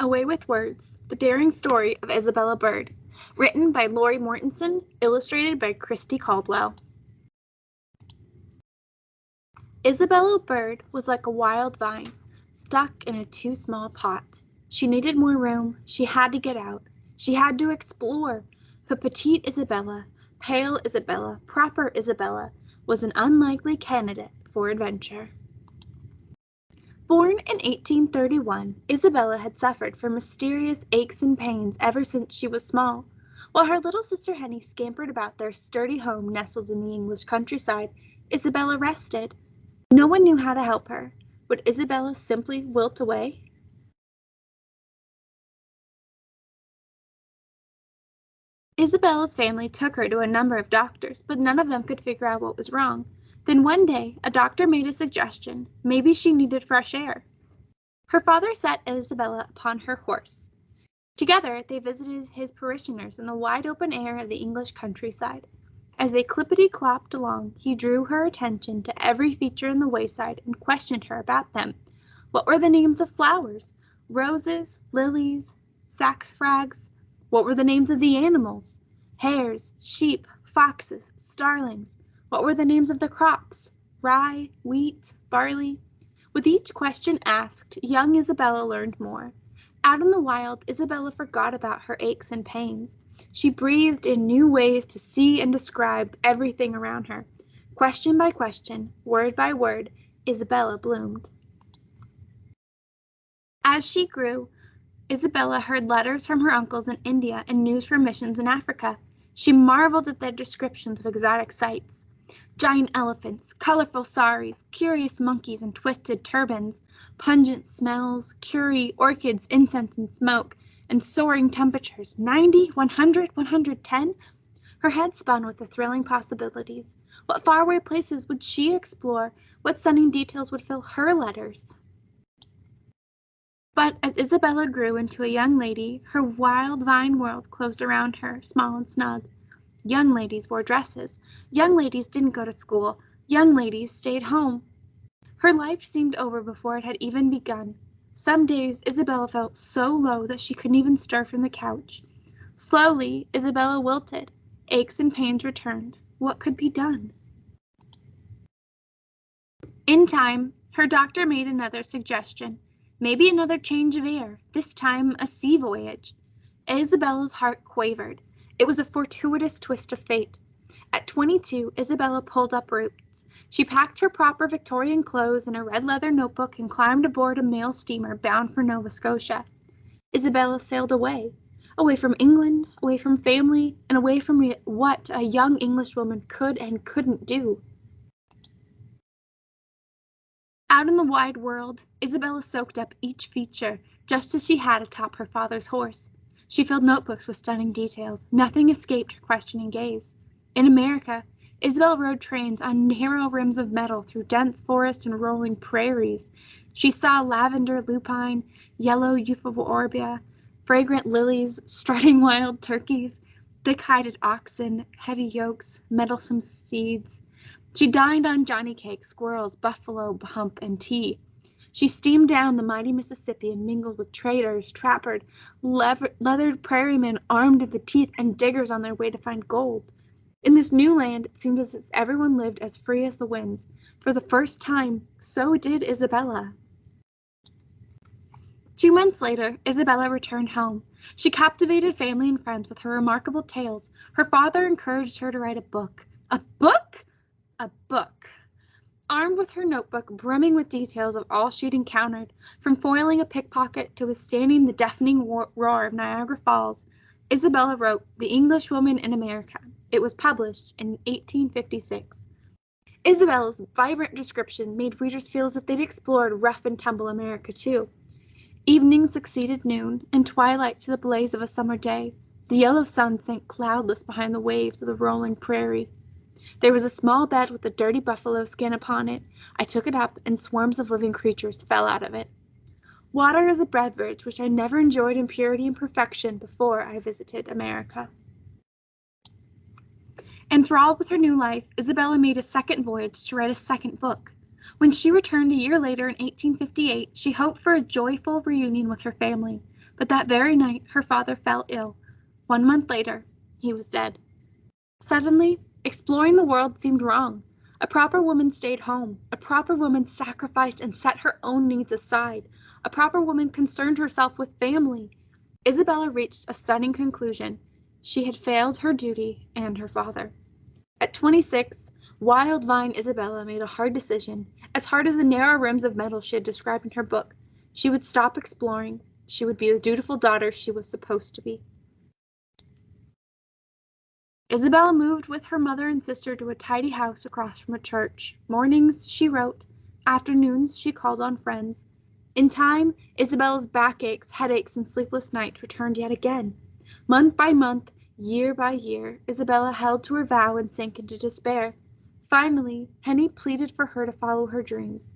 Away with Words, The Daring Story of Isabella Bird, written by Lori Mortensen, illustrated by Kristy Caldwell. Isabella Bird was like a wild vine, stuck in a too small pot. She needed more room, she had to get out, she had to explore, but petite Isabella, pale Isabella, proper Isabella, was an unlikely candidate for adventure. Born in 1831, Isabella had suffered from mysterious aches and pains ever since she was small. While her little sister Henny scampered about their sturdy home nestled in the English countryside, Isabella rested. No one knew how to help her. Would Isabella simply wilt away? Isabella's family took her to a number of doctors, but none of them could figure out what was wrong. Then one day, a doctor made a suggestion. Maybe she needed fresh air. Her father set Isabella upon her horse. Together they visited his parishioners in the wide open air of the English countryside. As they clippity-clopped along, he drew her attention to every feature in the wayside and questioned her about them. What were the names of flowers? Roses, lilies, saxifrags? What were the names of the animals? Hares, sheep, foxes, starlings. What were the names of the crops? Rye, wheat, barley. With each question asked, young Isabella learned more. Out in the wild, Isabella forgot about her aches and pains. She breathed in new ways to see and described everything around her. Question by question, word by word, Isabella bloomed. As she grew, Isabella heard letters from her uncles in India and news from missions in Africa. She marveled at their descriptions of exotic sights. Giant elephants, colorful saris, curious monkeys in twisted turbans, pungent smells, curry, orchids, incense, and smoke, and soaring temperatures, 90, 100, 110. Her head spun with the thrilling possibilities. What faraway places would she explore? What stunning details would fill her letters? But as Isabella grew into a young lady, her wild vine world closed around her, small and snug. Young ladies wore dresses. Young ladies didn't go to school. Young ladies stayed home. Her life seemed over before it had even begun. Some days Isabella felt so low that she couldn't even stir from the couch. Slowly, Isabella wilted. Aches and pains returned. What could be done? In time, her doctor made another suggestion. Maybe another change of air, this time a sea voyage. Isabella's heart quavered. It was a fortuitous twist of fate. At 22, Isabella pulled up roots. She packed her proper Victorian clothes in a red leather notebook and climbed aboard a mail steamer bound for Nova Scotia. Isabella sailed away from England, away from family, and away from what a young Englishwoman could and couldn't do. Out in the wide world, Isabella soaked up each feature, just as she had atop her father's horse. She filled notebooks with stunning details. Nothing escaped her questioning gaze. In America, Isabella rode trains on narrow rims of metal through dense forest and rolling prairies. She saw lavender lupine, yellow euphorbia, fragrant lilies, strutting wild turkeys, thick-hided oxen, heavy yokes, mettlesome steeds. She dined on johnny cake, squirrels, buffalo hump, and tea. She steamed down the mighty Mississippi and mingled with traders, trappers, leathered prairie men armed to the teeth, and diggers on their way to find gold. In this new land, it seemed as if everyone lived as free as the winds. For the first time, so did Isabella. 2 months later, Isabella returned home. She captivated family and friends with her remarkable tales. Her father encouraged her to write a book. A book? A book. Armed with her notebook brimming with details of all she'd encountered, from foiling a pickpocket to withstanding the deafening roar of Niagara Falls, Isabella wrote The Englishwoman in America. It was published in 1856. Isabella's vibrant description made readers feel as if they'd explored rough and tumble America too. Evening succeeded noon, and twilight to the blaze of a summer day. The yellow sun sank cloudless behind the waves of the rolling prairie. There was a small bed with a dirty buffalo skin upon it. I took it up, and swarms of living creatures fell out of it. Water is a beverage which I never enjoyed in purity and perfection before I visited America. Enthralled with her new life, Isabella made a second voyage to write a second book. When she returned a year later in 1858, she hoped for a joyful reunion with her family. But that very night her father fell ill. 1 month later, he was dead. Suddenly, exploring the world seemed wrong. A proper woman stayed home. A proper woman sacrificed and set her own needs aside. A proper woman concerned herself with family. Isabella reached a stunning conclusion. She had failed her duty and her father. At 26, wild vine Isabella made a hard decision, as hard as the narrow rims of metal she had described in her book. She would stop exploring. She would be the dutiful daughter she was supposed to be. Isabella moved with her mother and sister to a tidy house across from a church. Mornings, she wrote. Afternoons, she called on friends. In time, Isabella's backaches, headaches, and sleepless nights returned yet again. Month by month, year by year, Isabella held to her vow and sank into despair. Finally, Henny pleaded for her to follow her dreams.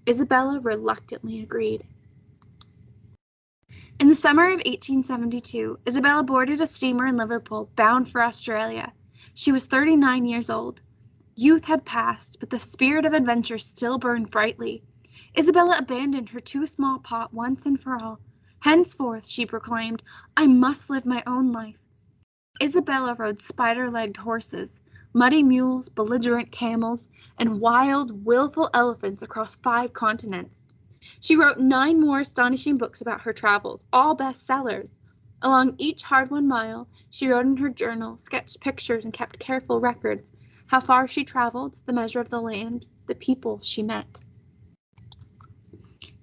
Isabella reluctantly agreed. In the summer of 1872, Isabella boarded a steamer in Liverpool, bound for Australia. She was 39 years old. Youth had passed, but the spirit of adventure still burned brightly. Isabella abandoned her too small pot once and for all. Henceforth, she proclaimed, I must live my own life. Isabella rode spider-legged horses, muddy mules, belligerent camels, and wild, willful elephants across 5 continents. She wrote 9 more astonishing books about her travels, all bestsellers. Along each hard-won mile, she wrote in her journal, sketched pictures, and kept careful records. How far she traveled, the measure of the land, the people she met.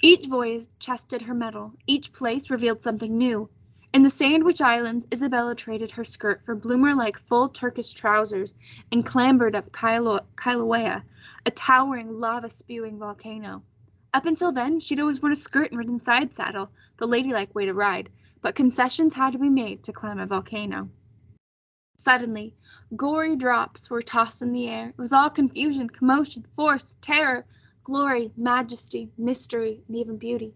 Each voyage tested her mettle. Each place revealed something new. In the Sandwich Islands, Isabella traded her skirt for bloomer-like full Turkish trousers and clambered up Kilauea, a towering, lava-spewing volcano. Up until then, she'd always worn a skirt and ridden side saddle, the ladylike way to ride, but concessions had to be made to climb a volcano. Suddenly, gory drops were tossed in the air. It was all confusion, commotion, force, terror, glory, majesty, mystery, and even beauty.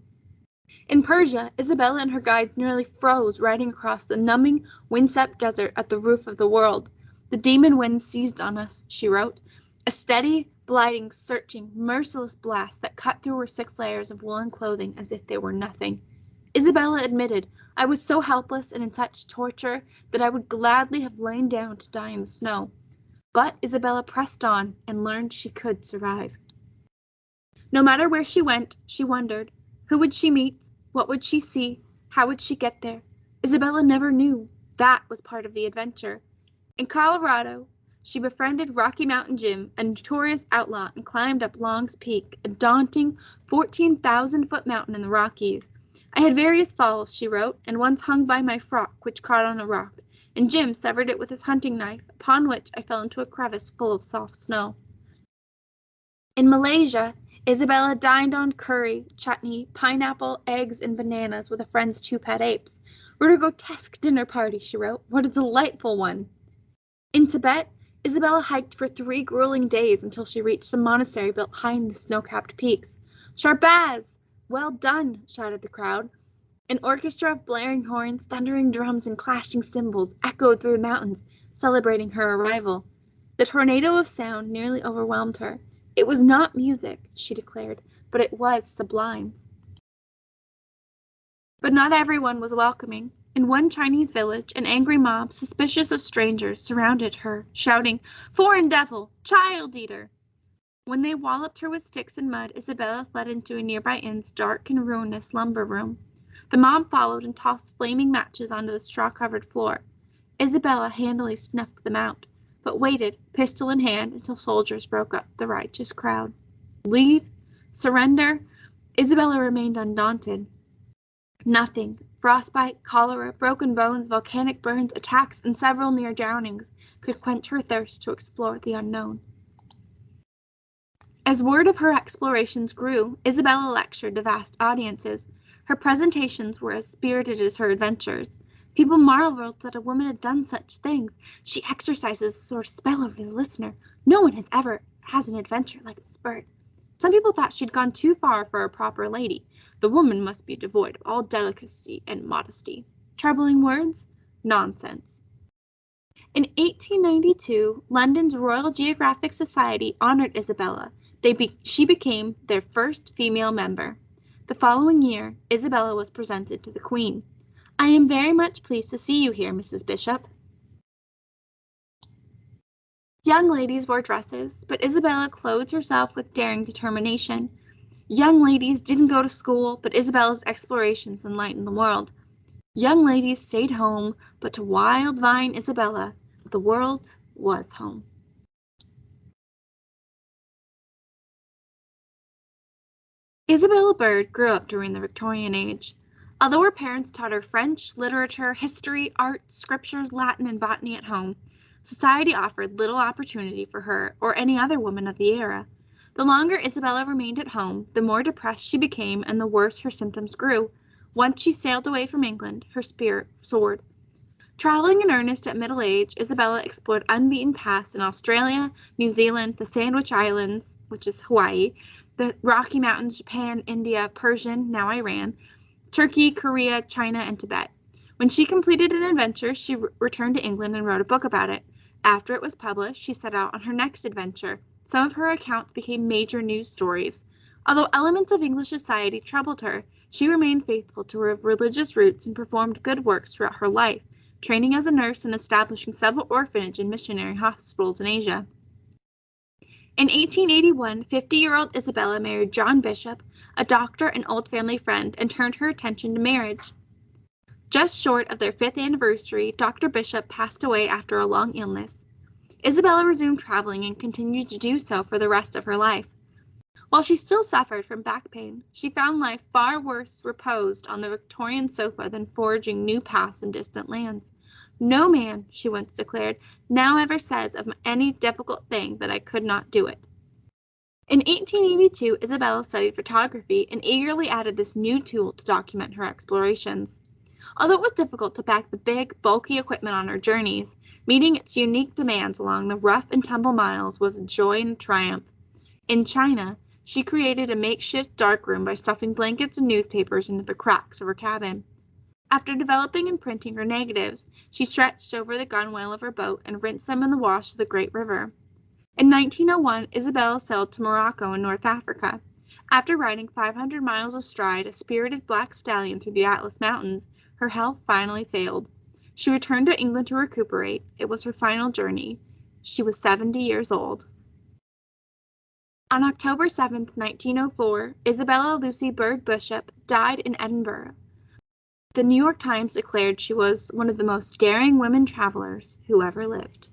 In Persia, Isabella and her guides nearly froze riding across the numbing, windswept desert at the roof of the world. The demon wind seized on us, she wrote, a steady, blighting, searching, merciless blast that cut through her 6 layers of woolen clothing as if they were nothing. Isabella admitted, I was so helpless and in such torture that I would gladly have lain down to die in the snow. But Isabella pressed on and learned she could survive. No matter where she went, she wondered, who would she meet? What would she see? How would she get there? Isabella never knew. That was part of the adventure. In Colorado, she befriended Rocky Mountain Jim, a notorious outlaw, and climbed up Long's Peak, a daunting 14,000-foot mountain in the Rockies. I had various falls, she wrote, and once hung by my frock, which caught on a rock, and Jim severed it with his hunting knife, upon which I fell into a crevice full of soft snow. In Malaysia, Isabella dined on curry, chutney, pineapple, eggs, and bananas with a friend's 2 pet apes. What a grotesque dinner party, she wrote. What a delightful one. In Tibet, Isabella hiked for 3 grueling days until she reached the monastery built high in the snow-capped peaks. Shahbaz! Well done, shouted the crowd. An orchestra of blaring horns, thundering drums, and clashing cymbals echoed through the mountains, celebrating her arrival. The tornado of sound nearly overwhelmed her. It was not music, she declared, but it was sublime. But not everyone was welcoming. In one Chinese village, an angry mob, suspicious of strangers, surrounded her, shouting, "Foreign devil! Child eater!" When they walloped her with sticks and mud, Isabella fled into a nearby inn's dark and ruinous lumber room. The mob followed and tossed flaming matches onto the straw-covered floor. Isabella handily snuffed them out, but waited, pistol in hand, until soldiers broke up the righteous crowd. Leave? Surrender? Isabella remained undaunted. Nothing. Frostbite, cholera, broken bones, volcanic burns, attacks, and several near drownings could quench her thirst to explore the unknown. As word of her explorations grew, Isabella lectured to vast audiences. Her presentations were as spirited as her adventures. People marveled that a woman had done such things. She exercises a sort of spell over the listener. No one has an adventure like Miss Bird. Some people thought she'd gone too far for a proper lady. The woman must be devoid of all delicacy and modesty. Troubling words? Nonsense. In 1892, London's Royal Geographic Society honored Isabella. She became their first female member. The following year, Isabella was presented to the Queen. I am very much pleased to see you here, Mrs. Bishop. Young ladies wore dresses, but Isabella clothed herself with daring determination. Young ladies didn't go to school, but Isabella's explorations enlightened the world. Young ladies stayed home, but to Wild Vine Isabella, the world was home. Isabella Bird grew up during the Victorian age. Although her parents taught her French, literature, history, art, scriptures, Latin, and botany at home, society offered little opportunity for her or any other woman of the era. The longer Isabella remained at home, the more depressed she became and the worse her symptoms grew. Once she sailed away from England, her spirit soared. Traveling in earnest at middle age, Isabella explored unbeaten paths in Australia, New Zealand, the Sandwich Islands, which is Hawaii, the Rocky Mountains, Japan, India, Persian, now Iran, Turkey, Korea, China, and Tibet. When she completed an adventure, she returned to England and wrote a book about it. After it was published, she set out on her next adventure. Some of her accounts became major news stories. Although elements of English society troubled her, she remained faithful to her religious roots and performed good works throughout her life, training as a nurse and establishing several orphanage and missionary hospitals in Asia. In 1881, 50-year-old Isabella married John Bishop, a doctor and old family friend, and turned her attention to marriage. Just short of their 5th anniversary, Dr. Bishop passed away after a long illness. Isabella resumed traveling and continued to do so for the rest of her life. While she still suffered from back pain, she found life far worse reposed on the Victorian sofa than forging new paths in distant lands. No man, she once declared, now ever says of any difficult thing that I could not do it. In 1882, Isabella studied photography and eagerly added this new tool to document her explorations. Although it was difficult to pack the big, bulky equipment on her journeys, meeting its unique demands along the rough and tumble miles was a joy and a triumph. In China, she created a makeshift darkroom by stuffing blankets and newspapers into the cracks of her cabin. After developing and printing her negatives, she stretched over the gunwale of her boat and rinsed them in the wash of the great river. In 1901, Isabella sailed to Morocco in North Africa. After riding 500 miles astride a spirited black stallion through the Atlas Mountains, her health finally failed. She returned to England to recuperate. It was her final journey. She was 70 years old. On October 7, 1904, Isabella Lucy Bird Bishop died in Edinburgh. The New York Times declared she was one of the most daring women travelers who ever lived.